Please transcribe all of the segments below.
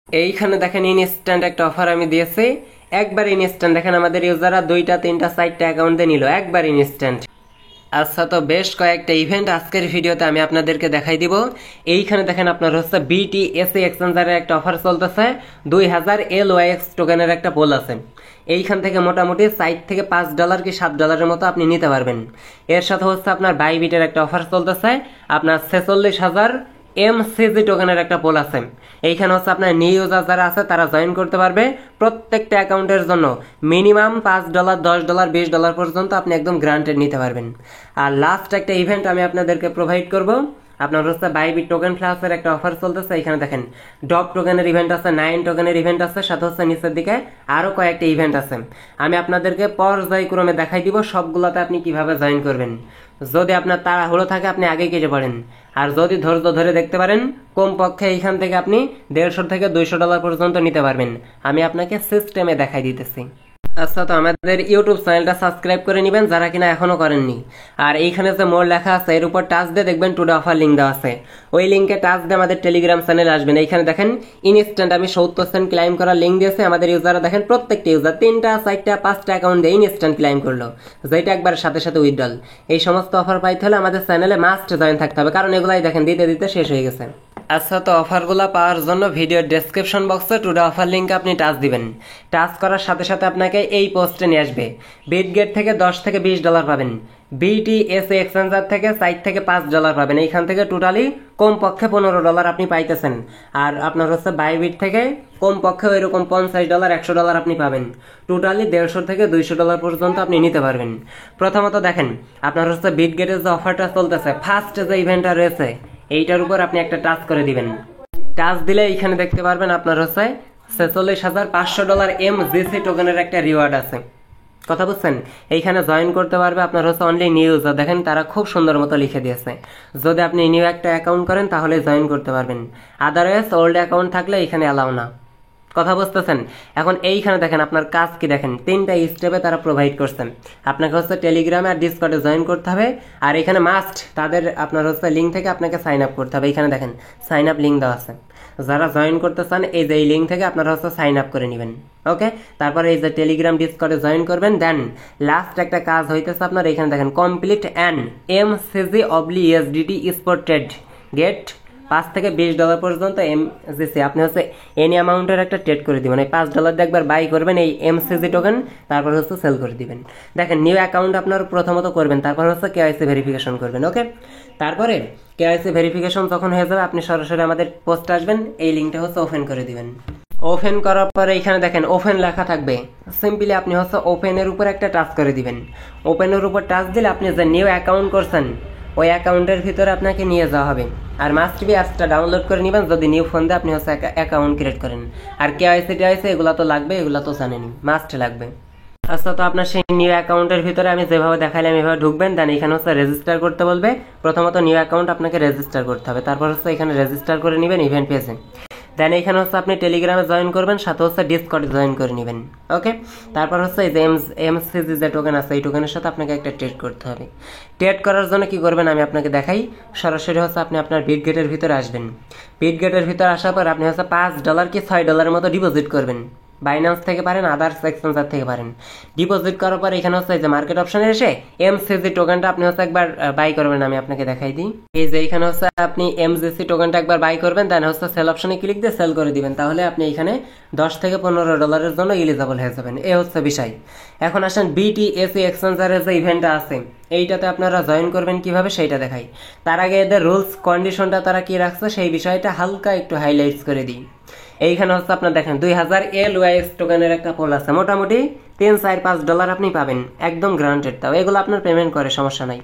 এইখানে দেখেন ইনস্ট্যান্ট একটা অফার আমি দিয়েছি। একবার ইনস্ট্যান্ট দেখেন আমাদের ইউজাররা 2টা 3টা 4টা অ্যাকাউন্টে নিল একবার ইনস্ট্যান্ট। আচ্ছা, তো বেশ কয়েকটা ইভেন্ট আজকের ভিডিওতে আমি আপনাদেরকে দেখাই দিব। এইখানে দেখেন আপনার হচ্ছে বিটিএসি এক্সচেঞ্জারের একটা অফার চলতেছে, 2000 LYX টোকেনের একটা পোল আছে। এইখান থেকে মোটামুটি $4 থেকে $5 কি $7 মতো আপনি নিতে পারবেন। এর সাথে হচ্ছে আপনার বাইবিটের একটা অফার চলতেছে, আপনার 46,000 MCG টোকেনের একটা পোল আছে। এইখানে হচ্ছে আপনার নিউ ইউজার যারা আছে তারা জয়েন করতে পারবে। প্রত্যেকটা অ্যাকাউন্টের জন্য মিনিমাম $5, $10, $20 পর্যন্ত আপনি একদম গ্রান্টেড নিতে পারবেন। আর লাস্ট একটা ইভেন্ট আমি আপনাদেরকে প্রোভাইড করব, আপনার হচ্ছে বাইবিট টোকেন প্লাসের একটা অফার চলতেছে। এখানে দেখেন ডগ টোকেনের ইভেন্ট আছে, 9 টোকেনের ইভেন্ট আছে, সাথে হচ্ছে নিচের দিকে আরও কয়েকটা ইভেন্ট আছে। আমি আপনাদেরকে পর্যায়ক্রমে দেখাই দিব সবগুলোতে আপনি কিভাবে জয়েন করবেন। যদি আপনার তাড়াহুড়ো থাকে আপনি আগে কেটে পড়েন, আর যদি ধৈর্য ধরে দেখতে পারেন কমপক্ষে এইখান থেকে আপনি $150 থেকে $200 পর্যন্ত নিতে পারবেন। আমি আপনাকে সিস্টেমে দেখাই দিতেছি। আচ্ছা, তো আমাদের ইউটিউব চ্যানেলটা সাবস্ক্রাইব করে নেবেন যারা কিনা এখনো করেননি। আর এইখানে যে মোর লেখা আছে এর উপর টাচ দিয়ে দেখবেন টুডে অফার লিঙ্ক দেওয়া আছে, ওই লিঙ্কে টাচ দিয়ে আমাদের টেলিগ্রাম চ্যানেলে আসবেন। এইখানে দেখেন ইনস্ট্যান্ট আমি 70 ক্লাইম করার লিঙ্ক দিয়েছে। আমাদের ইউজাররা দেখেন প্রত্যেকটা ইউজার 3টা 4টা 5টা অ্যাকাউন্ট দিয়ে ইনস্ট্যান্ট ক্লাইম করলো, যেটা একবার সাথে সাথে উইথড্রল। এই সমস্ত অফার পাইতে হলে আমাদের চ্যানেলে মাস্ট জয়েন থাকতে হবে, কারণ এগুলাই দেখেন দিতে দিতে শেষ হয়ে গেছে। আচ্ছা, তো অফারগুলো পাওয়ার জন্য ভিডিওর ডেসক্রিপশন বক্সে টুডে অফার লিঙ্কে আপনি টাচ দিবেন। টাচ করার সাথে সাথে আপনাকে এই পোস্টে নিয়ে আসবে। বিটগেট থেকে $10 থেকে $20 পাবেন, বিটিএসি এক্সচেঞ্জার থেকে $4 থেকে $5 পাবেন। এইখান থেকে টোটালি কমপক্ষে $15 আপনি পাইতেছেন। আর আপনার হচ্ছে বাইবিট থেকে কমপক্ষে ওই রকম $50 $100 আপনি পাবেন। টোটালি $150 থেকে $200 পর্যন্ত আপনি নিতে পারবেন। প্রথমত দেখেন আপনার হচ্ছে বিটগেটের যে অফারটা চলতেছে, ফার্স্ট যে ইভেন্টটা রয়েছে এইটার উপর আপনি একটা টাচ করে দিবেন। টাচ দিলে এইখানে দেখতে পারবেন আপনার হচ্ছে $46,500 MGC টোকেনের একটা রিওয়ার্ড আছে। কথা বুঝছেন? এইখানে জয়েন করতে পারবে আপনার হচ্ছে অনলি নিউ ইউজার। দেখেন তারা খুব সুন্দর মতো লিখে দিয়েছে, যদি আপনি নিউ একটা অ্যাকাউন্ট করেন তাহলে জয়েন করতে পারবেন, আদারওয়াইজ ওল্ড অ্যাকাউন্ট থাকলে এখানে অ্যালাউ না। কথা বুঝতেছেন? এখন এইখানে দেখেন আপনার কাজ কি, দেখেন 3টা স্টেপে তারা প্রোভাইড করছেন। আপনাকে হচ্ছে টেলিগ্রামে আর ডিসকর্ডে জয়েন করতে হবে, আর এখানে মাস্ট তাদের আপনার হচ্ছে লিঙ্ক থেকে আপনাকে সাইন আপ করতে হবে। এখানে দেখেন সাইন আপ লিঙ্ক দেওয়া আছে, যারা জয়েন করতে চান এই যে এই লিঙ্ক থেকে আপনারা হচ্ছে সাইন আপ করে নেবেন। ওকে, তারপরে এই যে টেলিগ্রাম ডিসকর্ডে জয়েন করবেন। দেন লাস্ট একটা কাজ হইতেছে আপনার এখানে দেখেন complete an MCG/USDT spot trade, get $5 থেকে $20 পর্যন্ত MCC আপনি হচ্ছে এনি অ্যামাউন্টের একটা ট্রেড করে দিবেন। এই $5 দিয়ে একবার বাই করবেন এই MCG টোকেন, তারপর হচ্ছে সেল করে দিবেন। দেখেন নিউ অ্যাকাউন্ট আপনার প্রথমত করবেন, তারপর হচ্ছে KYC ভেরিফিকেশন করবেন। ওকে, তারপরে KYC ভেরিফিকেশন যখন হয়ে যাবে আপনি সরাসরি আমাদের পোস্ট আসবেন, এই লিঙ্কটা হচ্ছে ওপেন করে দিবেন। ওপেন করার পরে এখানে দেখেন ওপেন লেখা থাকবে, সিম্পলি আপনি হচ্ছে ওপেনের উপর একটা টাচ করে দিবেন। ওপেনের উপর টাচ দিলে আপনি যে নিউ অ্যাকাউন্ট করছেন ওই অ্যাকাউন্টের ভিতরে আপনাকে নিয়ে যাওয়া হবে। আর মাস্ট বি অ্যাপসটা ডাউনলোড করে নেবেন যদি নিউ ফোন দিয়ে আপনি হচ্ছে অ্যাকাউন্ট ক্রিয়েট করেন। আর KYC এগুলো তো লাগবে, এগুলো তো জানেনি, মাস্ট লাগবে। আচ্ছা, তো আপনার সেই নিউ অ্যাকাউন্টের ভিতরে আমি যেভাবে দেখাইলাম এভাবে ঢুকবেন। দেন এখানে হচ্ছে রেজিস্টার করতে বলবে। প্রথমত নিউ অ্যাকাউন্ট আপনাকে রেজিস্টার করতে হবে, তারপর হচ্ছে এখানে রেজিস্টার করে নেবেন ইভেন্ট পেজে। দেন এখানে হচ্ছে আপনি টেলিগ্রামে জয়েন করবেন, সাথে হচ্ছে ডিসকর্ডে জয়েন করে নেবেন। ওকে, তারপর হচ্ছে এই যে MCG যে টোকেন আছে এই টোকেনের সাথে আপনাকে একটা ট্রেড করতে হবে। ট্রেড করার জন্য কি করবেন আমি আপনাকে দেখাই। সরাসরি হচ্ছে আপনি আপনার বিটগেটের ভিতরে আসবেন। বিটগেটের ভিতরে আসার পর আপনি হচ্ছে $5 কি $6 মতো ডিপোজিট করবেন। বাইন্যান্স থেকে পারেন, আদার্স এক্সচেঞ্জার থেকে পারেন। ডিপোজিট করার পর এখানে হচ্ছে যে মার্কেট অপশনে এসে MCG টোকেনটা আপনি হচ্ছে একবার বাই করবেন। আমি আপনাকে দেখাই দিই, এই যে এখানে হচ্ছে আপনি MGC টোকেনটা একবার বাই করবেন, দেন হচ্ছে সেল অপশনে ক্লিক দিয়ে সেল করে দিবেন। তাহলে আপনি এখানে $10 থেকে $15 জন্য এলিজিবল হয়ে যাবেন। এই হচ্ছে বিষয়। এখন আসেন বিটিএসি এক্সচেঞ্জারের যে ইভেন্টটা আছে এইটাতে আপনারা জয়েন করবেন কিভাবে সেইটা দেখাই। তার আগে এদের রুলস কন্ডিশনটা তারা কি রাখছে সেই বিষয়টা হালকা একটু হাইলাইটস করে দিই। এইখানে হচ্ছে আপনার দেখেন 2000 LYX টোকেনের একটা পোল আছে, মোটামুটি $3-4-5 আপনি পাবেন একদম গ্রান্টেড। তাও এগুলো আপনার পেমেন্ট করে, সমস্যা নাই।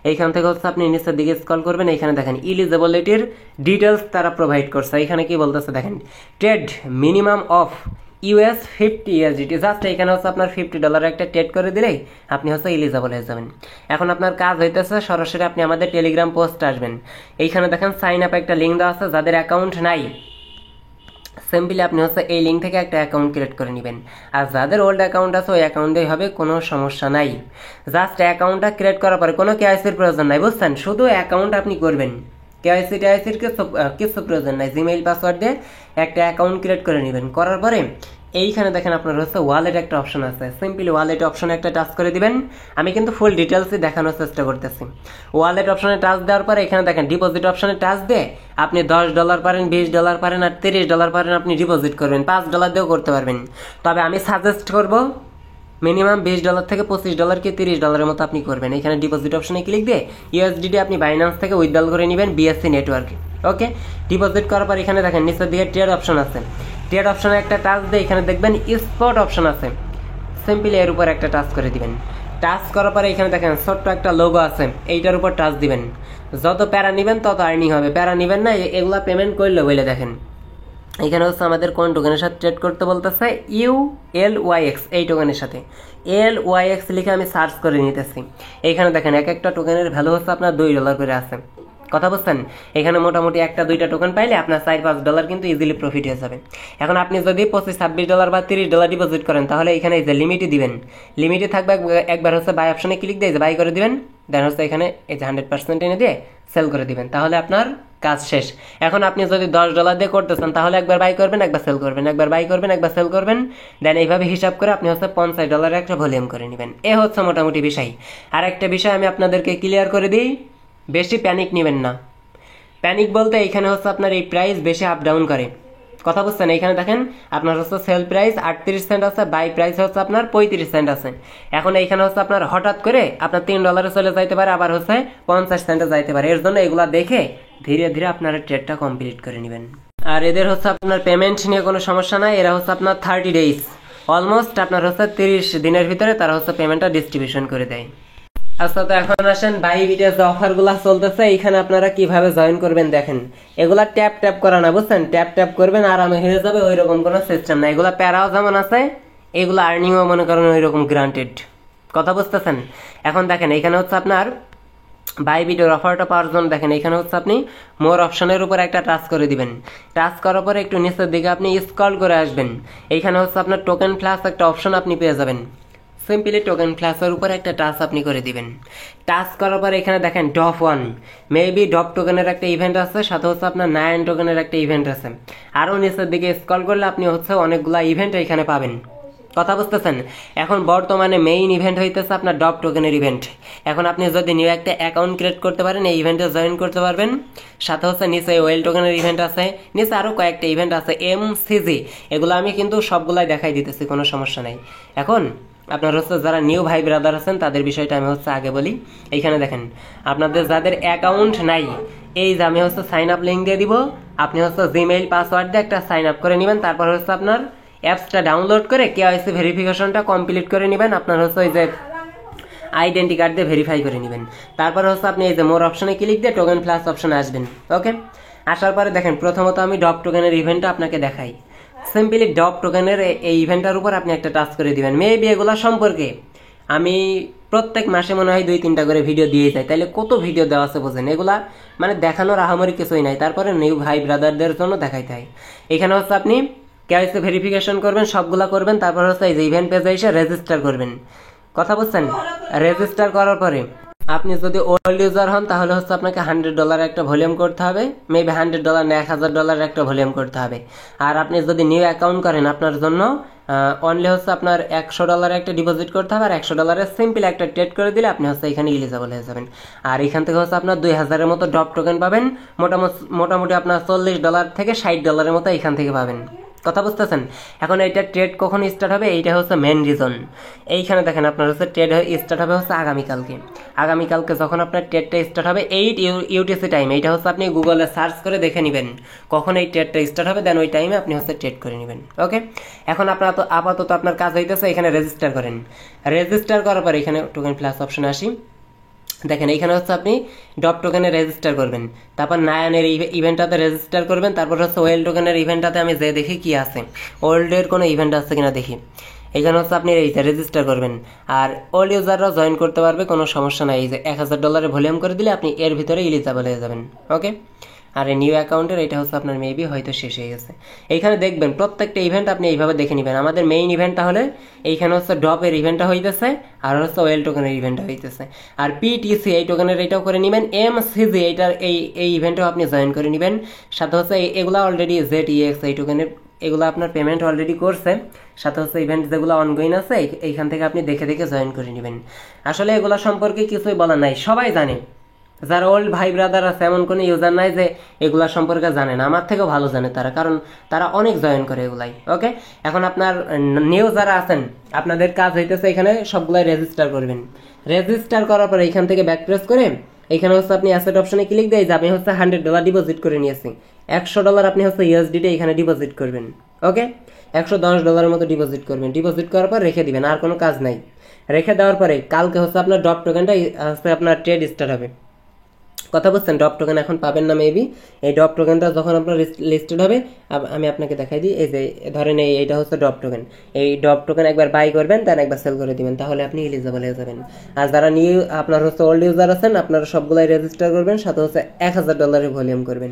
এইখান থেকে হচ্ছে আপনি নিচের দিকে স্ক্রল করবেন, এইখানে দেখেন ইলিজিবিলিটির ডিটেলস তারা প্রোভাইড করছে। এইখানে কি বলতেছে দেখেন, trade minimum of $50 USDT, just এখানে হচ্ছে আপনার $50 একটা ট্রেড করে দিলেই আপনি হচ্ছে ইলিজিবল হয়ে যাবেন। এখন আপনার কাজ হইতেছে সরাসরি আপনি আমাদের টেলিগ্রাম পোস্ট আসবেন। এইখানে দেখেন সাইন আপ একটা লিঙ্ক দেওয়া আছে, যাদের অ্যাকাউন্ট নাই সিম্পলি আপনি হচ্ছে এই লিঙ্ক থেকে একটা অ্যাকাউন্ট ক্রিয়েট করে নেবেন। আর যাদের ওল্ড অ্যাকাউন্ট আছে ওই অ্যাকাউন্টেই হবে, কোনো সমস্যা নাই। জাস্ট অ্যাকাউন্টটা ক্রিয়েট করার পরে কোনো KYC এর প্রয়োজন নাই, বুঝছেন? শুধু অ্যাকাউন্ট আপনি করবেন, কেওয়াইসি টেওয়াইসির কিছু প্রয়োজন নাই, জিমেইল পাসওয়ার্ড দিয়ে একটা অ্যাকাউন্ট ক্রিয়েট করে নেবেন। করার পরে এইখানে দেখেন আপনার হচ্ছে ওয়ালেট একটা অপশন আছে, সিম্পলি ওয়ালেট অপশনে একটা টাচ করে দিবেন। আমি কিন্তু ফুল ডিটেলসই দেখানোর চেষ্টা করতেছি। ওয়ালেট অপশনে টাচ দেওয়ার পরে এখানে দেখেন ডিপোজিট অপশনে টাচ দিয়ে আপনি $10 পারেন, $20 পারেন, আর $30 পারেন আপনি ডিপোজিট করবেন, $5 দিয়েও করতে পারবেন। তবে আমি সাজেস্ট করব মিনিমাম $20 থেকে $25 কি $30 মতো আপনি করবেন। এখানে ডিপোজিট অপশনে ক্লিক দিয়ে ইউএসডিটি আপনি বাইন্যান্স থেকে উইথড্রল করে নেবেন বিএসসি নেটওয়ার্কে। ওকে, ডিপোজিট করার পর এখানে দেখেন নিচের দিকে ট্রেড অপশন আছে, ট্রেড অপশনে একটা টাচ দিয়ে এখানে দেখবেন স্পট অপশন আছে, সিম্পলি এর উপর একটা টাচ করে দিবেন। টাচ করার পরে এখানে দেখেন ছোট্ট একটা লোগো আছে, এইটার উপর টাচ দিবেন। যত প্যারা নেবেন তত আর্নিং হবে, প্যারা নেবেন না, এগুলা পেমেন্ট করলে বলে দেখেন এখানে হচ্ছে আমাদের কোন টোকেনের সাথে ট্রেড করতে বলতেছে, ULYX এই টোকেনের সাথে। LYX লিখে আমি সার্চ করে নিতেছি। এইখানে দেখেন এক একটা টোকেনের ভ্যালু হচ্ছে আপনার $2 করে আছে। কথা বুঝছেন? এখানে মোটামুটি একটা দুইটা টোকেন পাইলে আপনার $4-5 কিন্তু ইজিলি প্রফিট হয়ে যাবে। এখন আপনি যদি $25-26 বা $30 ডিপোজিট করেন তাহলে এখানে এই যে লিমিটই দিবেন, লিমিটে থাকবে একবার হচ্ছে বাই অপশনে ক্লিক দিয়ে বাই করে দিবেন, দেন হচ্ছে এখানে এই যে 100% এনে দিয়ে সেল করে দিবেন, তাহলে আপনার কাজ শেষ। এখন আপনি যদি $10 দিয়ে করতেছেন তাহলে একবার বাই করবেন, একবার সেল করবেন, একবার বাই করবেন, একবার সেল করবেন, দেন এইভাবে হিসাব করে আপনি হচ্ছে $50 একটা ভলিউম করে নেবেন। এ হচ্ছে মোটামুটি বিষয়। আর একটা বিষয় আমি আপনাদেরকে ক্লিয়ার করে দিই, বেশি প্যানিক নেবেন না। প্যানিক বলতে এইখানে হচ্ছে আপনার এই প্রাইস বেশি আপ ডাউন করে। কথা বুঝছেন? এইখানে দেখেন আপনার হচ্ছে সেল প্রাইস 38 সেন্ট আছে, বাই প্রাইস হচ্ছে আপনার 35 সেন্ট আছে। এখন এইখানে হচ্ছে আপনার হঠাৎ করে আপনার $3 চলে যাইতে পারে, আবার হচ্ছে 50 সেন্টে যাইতে পারে। এর জন্য এগুলা দেখে ধীরে ধীরে আপনারা ট্রেডটা কমপ্লিট করে নেবেন। আর এদের হচ্ছে আপনার পেমেন্ট নিয়ে কোনো সমস্যা নাই, এরা হচ্ছে আপনার 30 ডেজ, অলমোস্ট আপনার হচ্ছে 30 দিনের ভিতরে তারা হচ্ছে পেমেন্টটা ডিস্ট্রিবিউশন করে দেয়। আচ্ছা, তো এখন আসেন বাই বিটের যে অফারগুলো চলতেছে এইখানে আপনারা কিভাবে জয়েন করবেন দেখেন। এগুলা ট্যাপ ট্যাপ করা না, বুঝছেন? ট্যাপ ট্যাপ করবেন আরামে হয়ে যাবে, ওই রকম কোনো সিস্টেম না। এগুলা প্যারাও যেমন আছে, এগুলো আর্নিংও মনে করেন ওই রকম গ্রান্টেড। কথা বুঝতেছেন? এখন দেখেন এখানে হচ্ছে আপনার বাই বিটের অফারটা পাওয়ার জন্য দেখেন এখানে হচ্ছে আপনি মোর অপশনের উপর একটা টাচ করে দিবেন। টাচ করার পরে একটু নিচের দিকে আপনি স্ক্রল করে আসবেন, এইখানে হচ্ছে আপনার টোকেন প্লাস একটা অপশন আপনি পেয়ে যাবেন। সিম্পলি টোকেন ক্লাসের উপর একটা টাচ আপনি করে দিবেন। টাচ করার পর এখানে দেখেন ডপ 1 মেবি ডপ টোকেনের একটা ইভেন্ট আছে, সাথে হচ্ছে আপনার 9 টোকেনের একটা ইভেন্ট আছে। আরও নিচের দিকে স্ক্রল করলে আপনি হচ্ছে অনেকগুলা ইভেন্ট এখানে পাবেন। কথা বুঝতেছেন? এখন বর্তমানে মেইন ইভেন্ট হইতেছে আপনার ডপ টোকেনের ইভেন্ট। এখন আপনি যদি নিউ একটা অ্যাকাউন্ট ক্রিয়েট করতে পারেন, এই ইভেন্টে জয়েন করতে পারবেন। সাথে হচ্ছে নিচে ওয়েল টোকেনের ইভেন্ট আছে, নিচে আরও কয়েকটা ইভেন্ট আছে MCG, এগুলো আমি কিন্তু সবগুলাই দেখাই দিতেছি, কোনো সমস্যা নাই। এখন আপনার হচ্ছে যারা নিউ ভাই ব্রাদার আছেন তাদের বিষয়টা আমি হচ্ছে আগে বলি। এইখানে দেখেন আপনাদের যাদের অ্যাকাউন্ট নাই, এই যে আমি হচ্ছে সাইন আপ লিঙ্ক দিয়ে দিব, আপনি হচ্ছে জিমেইল পাসওয়ার্ড দিয়ে একটা সাইন আপ করে নেবেন। তারপর হচ্ছে আপনার অ্যাপসটা ডাউনলোড করে কেওয়াইসি ভেরিফিকেশনটা কমপ্লিট করে নেবেন। আপনার হচ্ছে ওই যে আইডেন্টি কার্ড দিয়ে ভেরিফাই করে নেবেন। তারপর হচ্ছে আপনি এই যে মোর অপশনে ক্লিক দিয়ে টোকেন প্লাস অপশনে আসবেন। ওকে, আসার পরে দেখেন প্রথমত আমি ডপ টোকেনের ইভেন্টটা আপনাকে দেখাই। সিম্পলি ডপ টোকেনের এই ইভেন্টটার উপর আপনি একটা টাচ করে দিবেন। মেবি এগুলো সম্পর্কে আমি প্রত্যেক মাসে মনে হয় 2-3টা করে ভিডিও দিয়ে যাই, তাইলে কত ভিডিও দেওয়া আছে বোঝেন। এগুলা মানে দেখানোর আহামরি কিছুই নাই, তারপরে নিউ ভাই ব্রাদারদের জন্য দেখাইতে হয়। এখানে হচ্ছে আপনি কেওয়াইসি ভেরিফিকেশন করবেন, সবগুলা করবেন, তারপর হচ্ছে এই যে ইভেন্ট পেজে এসে রেজিস্টার করবেন। কথা বুঝছেন? রেজিস্টার করার পরে আপনি যদি ওল্ড ইউজার হন তাহলে হচ্ছে আপনাকে $100 একটা ভলিউম করতে হবে, মেবি $100 না $1000 একটা ভলিউম করতে হবে। আর আপনি যদি নিউ অ্যাকাউন্ট করেন আপনার জন্য অনলি হচ্ছে আপনার $100 একটা ডিপোজিট করতে হবে, আর $100 সিম্পল একটা ট্রেড করে দিলে আপনি হচ্ছে এখানে এলিজিবল হয়ে যাবেন। আর এখান থেকে হচ্ছে আপনার 2000-এর মতো ডপ টোকেন পাবেন, মোটামুটি আপনার $40 থেকে $60 মতো এখান থেকে পাবেন। কথা বুঝতেছেন? এখন এইটা ট্রেড কখন স্টার্ট হবে, এইটা হচ্ছে মেন রিজন। এইখানে দেখেন আপনার হচ্ছে ট্রেড স্টার্ট হবে হচ্ছে আগামীকালকে যখন আপনার ট্রেডটা স্টার্ট হবে 8 UTC টাইম। এইটা হচ্ছে আপনি গুগলে সার্চ করে দেখে নেবেন কখন এই ট্রেডটা স্টার্ট হবে, দেন ওই টাইমে আপনি হচ্ছে ট্রেড করে নেবেন। ওকে, এখন আপনার তো আপাতত আপনার কাজ হইতেছে এখানে রেজিস্টার করেন। রেজিস্টার করার পর এখানে টোকেন প্লাস অপশনে আসি। দেখেন এইখানে হচ্ছে আপনি ডপ টোকেনে রেজিস্টার করবেন, তারপর নায়ানের ইভেন্টটাতে রেজিস্টার করবেন, তারপর হচ্ছে ওয়েল টোকেনের ইভেন্টটাতে আমি যে দেখি কি আছে, ওল্ডের কোনো ইভেন্ট আছে কিনা দেখি। এখানে হচ্ছে আপনি এইটা রেজিস্টার করবেন, আর ওল্ড ইউজাররাও জয়েন করতে পারবে, কোনো সমস্যা নাই। এই যে $1000 ভলিউম করে দিলে আপনি এর ভিতরে এলিজিবল হয়ে যাবেন। ওকে, আর এই নিউ অ্যাকাউন্টের এটা হচ্ছে আপনার মেবি হয়তো শেষ হয়ে গেছে। এইখানে দেখবেন প্রত্যেকটা ইভেন্ট আপনি এইভাবে দেখে নেবেন। আমাদের মেইন ইভেন্ট তাহলে এইখানে হচ্ছে ড্রপের ইভেন্টটা হইতেছে, আর হচ্ছে ওয়েল টোকেনের ইভেন্টটা হইতেছে। আর পিটিসি এই টোকেনের এটাও করে নেবেন, এমসিজি এইটার এই ইভেন্টটাও আপনি জয়েন করে নেবেন। সাথে হচ্ছে এগুলো অলরেডি ZEX এই টোকেনের এগুলো আপনার পেমেন্ট অলরেডি করছে। সাথে হচ্ছে ইভেন্ট যেগুলো অনগোয়িং আছে এইখান থেকে আপনি দেখে দেখে জয়েন করে নেবেন। আসলে এগুলো সম্পর্কে কিছুই বলা নাই, সবাই জানে। যারা ওল্ড ভাই ব্রাদার আছে এমন কোনো ইউজার নাই যে এগুলা সম্পর্কে জানে না, আমার থেকেও ভালো জানে তারা, কারণ তারা অনেক জয়েন করে এগুলাই। ওকে, এখন আপনার নিউ যারা আছেন আপনাদের কাজ হইতেছে এখানে সবগুলাই রেজিস্টার করবেন। রেজিস্টার করার পরে এখান থেকে ব্যাক প্রেস করে এখানে হচ্ছে আপনি অ্যাসেট অপশনে ক্লিক দিয়ে যাবে, হচ্ছে $100 ডিপোজিট করে নিয়েছি। $100 আপনি হচ্ছে USDT এখানে ডিপোজিট করবেন। ওকে, $110 মতো ডিপোজিট করবেন। ডিপোজিট করার পর রেখে দিবেন, আর কোনো কাজ নাই। রেখে দেওয়ার পরে কালকে হচ্ছে আপনার ড্রপ টোকেনটা হচ্ছে আপনার ট্রেড স্টার্ট হবে। কথা বলছেন, ড্রপ টোকেন এখন পাবেন না মেবি। এই ড্রপ টোকেনটা যখন আপনার লিস্টেড হবে আমি আপনাকে দেখাই দিই। এই যে ধরেন এইটা হচ্ছে ড্রপ টোকেন। এই ড্রপ টোকেন একবার বাই করবেন, দেন একবার সেল করে দিবেন, তাহলে আপনি এলিজিবল হয়ে যাবেন। আর যারা নিউ আপনার হচ্ছে ওল্ড ইউজার আছেন আপনারা সবগুলাই রেজিস্টার করবেন, সাথে হচ্ছে $1000 ভলিউম করবেন।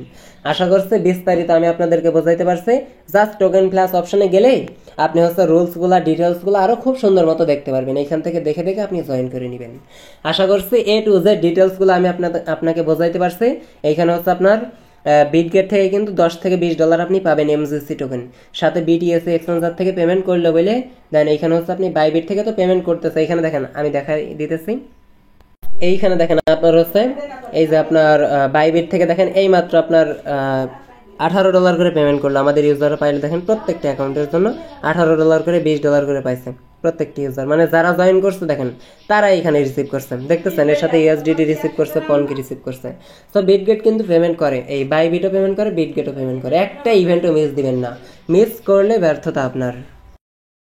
আশা করছি বিস্তারিত আমি আপনাদেরকে বোঝাইতে পারছি। জাস্ট টোকেন প্লাস অপশনে গেলেই আপনি হচ্ছে রুলসগুলো ডিটেলসগুলো আরও খুব সুন্দর মতো দেখতে পারবেন। এইখান থেকে দেখে দেখে আপনি জয়েন করে নেবেন। আশা করছি A to Z ডিটেলসগুলো আমি আপনাকে বোঝাইতে পারছি। এইখানে হচ্ছে আপনার বিটগেট থেকে কিন্তু $10 থেকে $20 আপনি পাবেন এমজিসি টোকেন, সাথে BTC এক্সচেঞ্জার থেকে পেমেন্ট করলে বলে দেন। এইখানে হচ্ছে আপনি বাইবিট থেকে তো পেমেন্ট করতেছে। এইখানে দেখেন আমি দেখাই দিতেছি। এইখানে দেখেন আপনার হচ্ছে এই যে আপনার বাইবিট থেকে দেখেন এই মাত্র আপনার $18 করে পেমেন্ট করলো আমাদের ইউজাররা পাইলে দেখেন প্রত্যেকটা অ্যাকাউন্টের জন্য $18 করে $20 করে পাইছে প্রত্যেকটি ইউজার, মানে যারা জয়েন করছে দেখেন তারা এখানে রিসিভ করছে, দেখতেছেন এর সাথে USDT রিসিভ করছে, পনকি রিসিভ করছে। সো বিটগেট কিন্তু পেমেন্ট করে, এই বাইবিটও পেমেন্ট করে, বিটগেটও পেমেন্ট করে। একটা ইভেন্টও মিস দিবেন না, মিস করলে ব্যর্থতা আপনার।